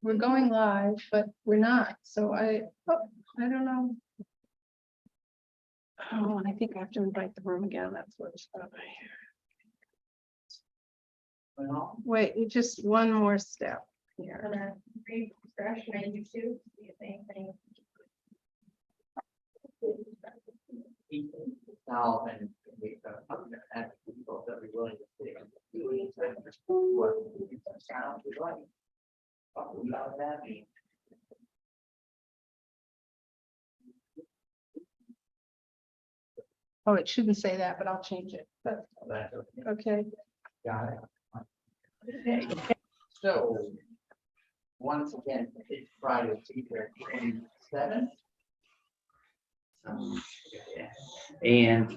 We're going live, but we're not, so I don't know. Oh, and I think I have to invite the room again, that's what it's about. Wait, just one more step here. Refresh my YouTube, see if anything. Now, and we have people that are willing to take what sound is like. What about that? Oh, it shouldn't say that, but I'll change it, but, That's okay. okay. Got it. So, once again, it's Friday, September 27th. And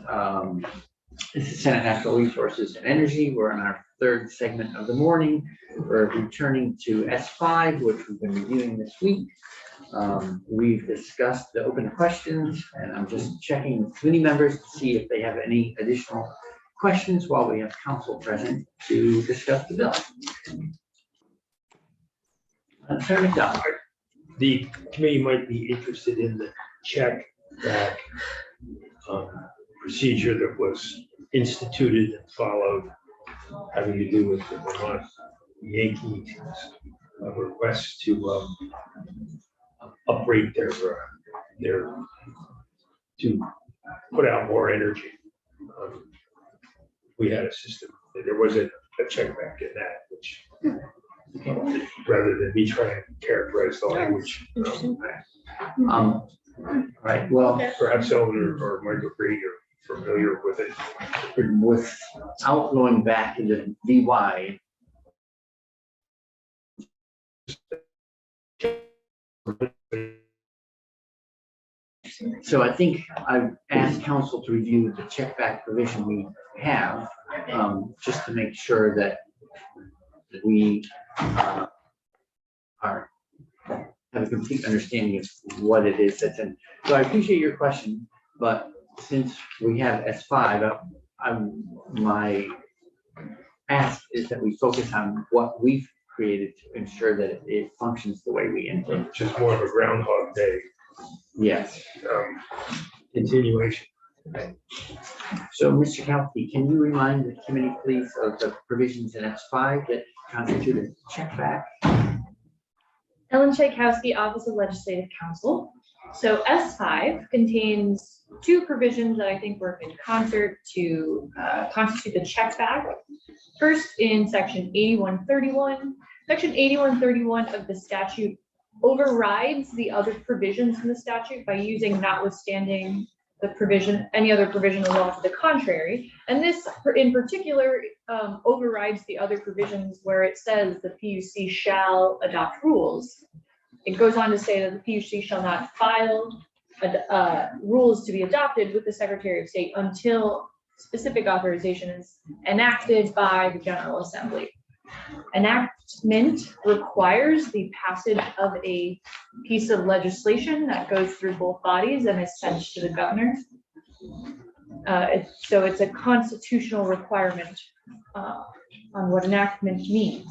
this is Senate Natural Resources and Energy. We're in our third segment of the morning. We're returning to S5, which we've been reviewing this week. We've discussed the open questions, and I'm just checking with committee members to see if they have any additional questions while we have council present to discuss the bill. Senator McDowell. The committee might be interested in the check back procedure that was instituted and followed, having to do with the Vermont Yankees request to uprate their to put out more energy. We had a system. There was a check back in that, which rather than me trying to characterize the language. Right, well, Perhaps Ellen or Michael Green are familiar with it. without going back into DY. So I think I've asked council to review the check back provision we have, just to make sure that we have a complete understanding of what it is that's in. So I appreciate your question, but since we have S5, my ask is that we focus on what we've created to ensure that it functions the way we intend. Just more of a Groundhog Day Yes. continuation. So, Mr. Kauke, can you remind the committee, please, of the provisions in S5 that constitute a check back? Ellen Tchaikovsky, Office of Legislative Counsel. So S5 contains two provisions that I think work in concert to constitute the check back. First, in section 8131. Section 8131 of the statute overrides the other provisions in the statute by using notwithstanding the provision, any other provision of law to the contrary. And this in particular overrides the other provisions where it says the PUC shall adopt rules. It goes on to say that the PUC shall not file rules to be adopted with the Secretary of State until specific authorization is enacted by the General Assembly. Enactment requires the passage of a piece of legislation that goes through both bodies and is sent to the governor. So it's a constitutional requirement on what enactment means.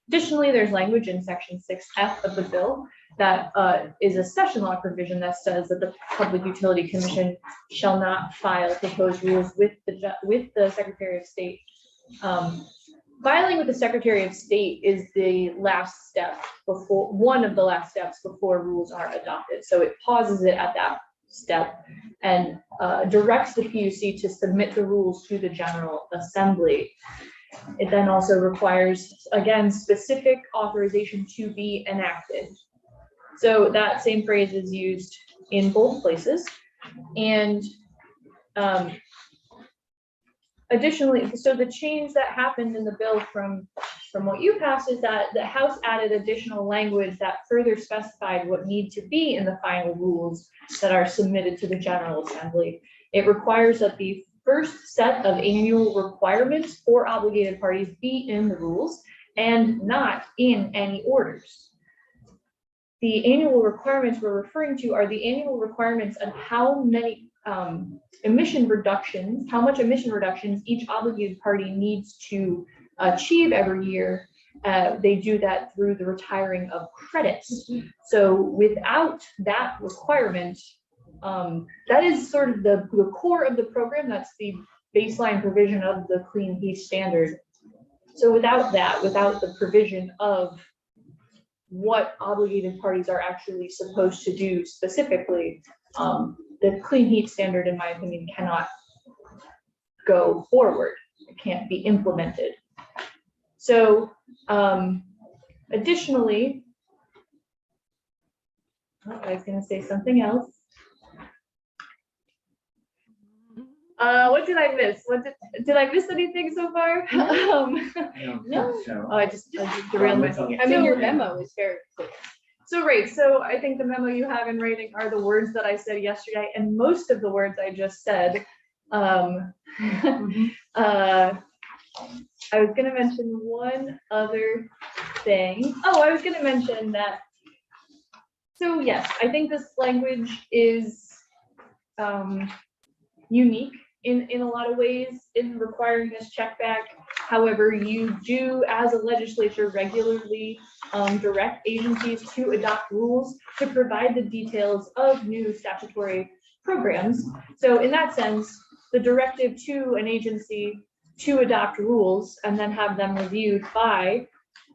Additionally, there's language in section 6F of the bill that is a session law provision that says that the Public Utility Commission shall not file proposed rules with the Secretary of State. Filing with the Secretary of State is the last step before, one of the last steps before rules are adopted. So it pauses it at that step and directs the PUC to submit the rules to the General Assembly. It then also requires, again, specific authorization to be enacted. So that same phrase is used in both places. And additionally, so the change that happened in the bill from what you passed is that the House added additional language that further specified what need to be in the final rules that are submitted to the General Assembly. It requires that the first set of annual requirements for obligated parties be in the rules and not in any orders. The annual requirements we're referring to are the annual requirements on how many emission reductions, how much emission reductions each obligated party needs to achieve every year They do that through the retiring of credits. So without that requirement, that is sort of the core of the program. That's the baseline provision of the clean heat standard. So without that, without the provision of what obligated parties are actually supposed to do specifically, the clean heat standard, in my opinion, cannot go forward. It can't be implemented. So additionally, I was going to say something else. What did I miss? Did I miss anything so far? No. So, I just derailed myself. I mean, your So- memo is very clear. So right, so I think the memo you have in writing are the words that I said yesterday, and most of the words I just said. I was gonna mention one other thing. Oh, I was gonna mention that. So yes, I think this language is unique in a lot of ways in requiring this check back. However, you do, as a legislature, regularly direct agencies to adopt rules to provide the details of new statutory programs. So in that sense, the directive to an agency to adopt rules and then have them reviewed by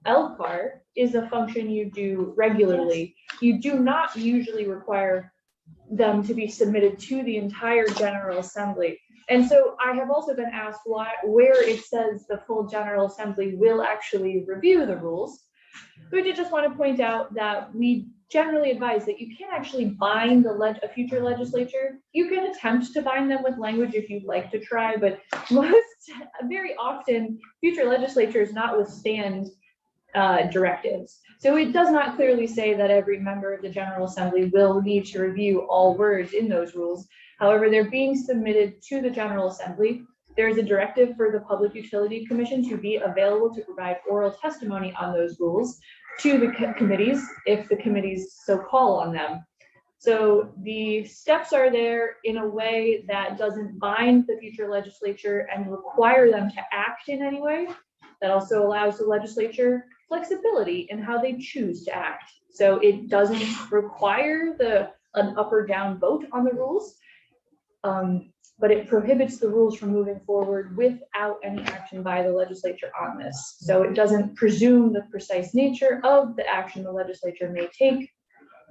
LCAR is a function you do regularly. You do not usually require them to be submitted to the entire General Assembly. And so I have also been asked where it says the full General Assembly will actually review the rules. We did just want to point out that we generally advise that you can't actually bind a future legislature. You can attempt to bind them with language if you'd like to try, but very often, future legislatures notwithstand directives. So it does not clearly say that every member of the General Assembly will need to review all words in those rules. However, they're being submitted to the General Assembly. There's a directive for the Public Utility Commission to be available to provide oral testimony on those rules to the committees if the committees so call on them. So the steps are there in a way that doesn't bind the future legislature and require them to act in any way. That also allows the legislature flexibility in how they choose to act. So it doesn't require an up or down vote on the rules, but it prohibits the rules from moving forward without any action by the legislature on this. So it doesn't presume the precise nature of the action the legislature may take.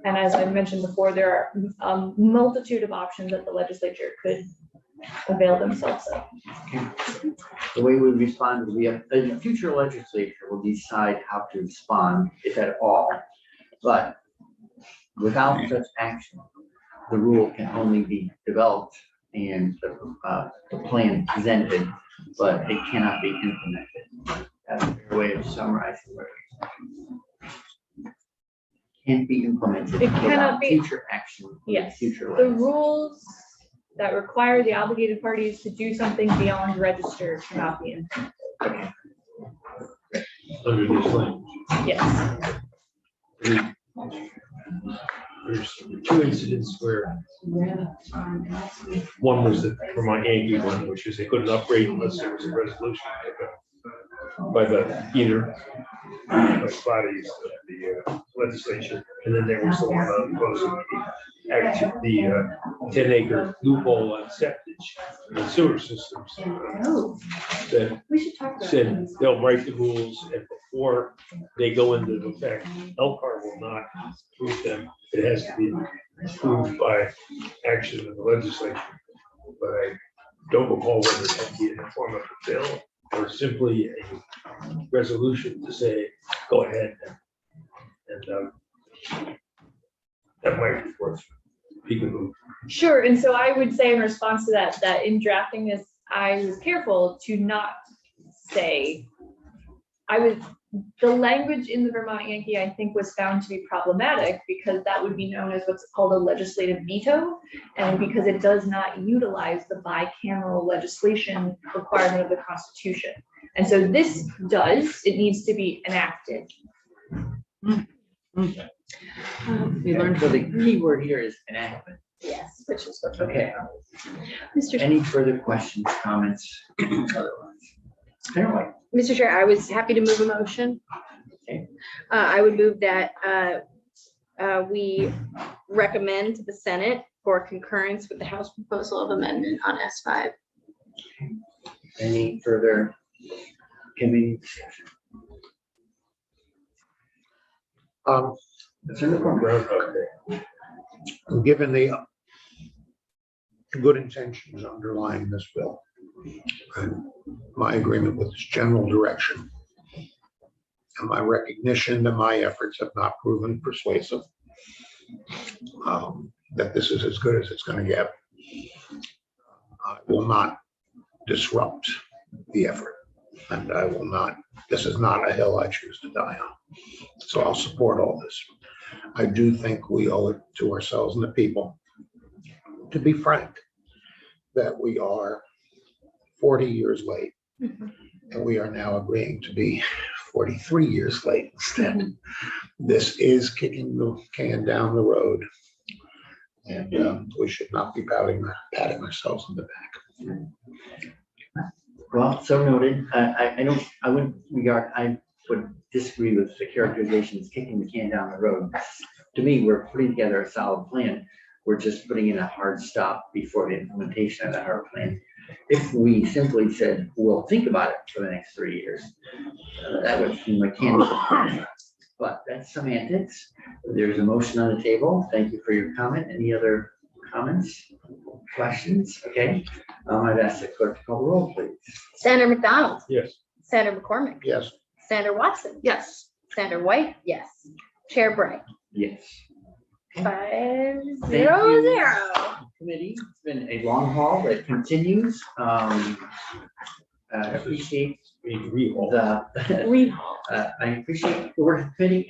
And as I mentioned before, there are a multitude of options that the legislature could avail themselves of. the way we respond will be, the future legislature will decide how to respond, if at all. But without such action, the rule can only be developed and the plan presented, but it cannot be implemented. That's a way of summarizing where it can't be implemented It cannot without be- future action. of the Yes, Future the legislature. rules that require the obligated parties to do something beyond register cannot be implemented. Under this language. Yes. There's two incidents where one was the Vermont Yankee one, which is they couldn't upgrade unless there was a resolution by the either bodies of the legislature. And then there was the one on the 10-acre loophole on septage and sewer systems. That We should talk about said they'll write the rules, and before they go into effect, LCAR will not approve them. It has to be approved by action of the legislature. But I don't recall whether it had to be in the form of a bill or simply a resolution to say, go ahead. And that might be worth people. Sure, and so I would say in response to that, that in drafting this, I was careful to not say, the language in the Vermont Yankee, I think, was found to be problematic because that would be known as what's called a legislative veto, and because it does not utilize the bicameral legislation requirement of the Constitution. And so this does, it needs to be enacted. We learned. So the key word here is enactment. Yes, which is what. Okay. Mr. Any further questions, comments? Otherwise, Fairway. Mr. Chair, I was happy to move a motion. Okay. I would move that we recommend to the Senate for concurrence with the House proposal of amendment on S5. Any further committee discussion? Senator Cormier. Groundhog Day. Given the good intentions underlying this bill and my agreement with its general direction and my recognition that my efforts have not proven persuasive, that this is as good as it's going to get, I will not disrupt the effort. And I will not, this is not a hill I choose to die on. So I'll support all this. I do think we owe it to ourselves and the people to be frank, that we are 40 years late. And we are now agreeing to be 43 years late instead. This is kicking the can down the road. And we should not be patting ourselves on the back. Well, so noted. I would disagree with the characterizations, kicking the can down the road. To me, we're putting together a solid plan. We're just putting in a hard stop before the implementation of the hard plan. If we simply said, we'll think about it for the next 3 years, that would seem like candy. But that's semantics. There's a motion on the table. Thank you for your comment. Any other comments, questions? Okay. I'd ask the clerk to call the roll, please. Senator McDonald, Yes. Senator McCormick, Yes. Senator Watson, Yes. Senator White, yes. Chair Bray, Yes. 5-0-0. Committee, it's been a long haul that continues. I appreciate We rehaul. the, Rehaul. I appreciate the work of the committee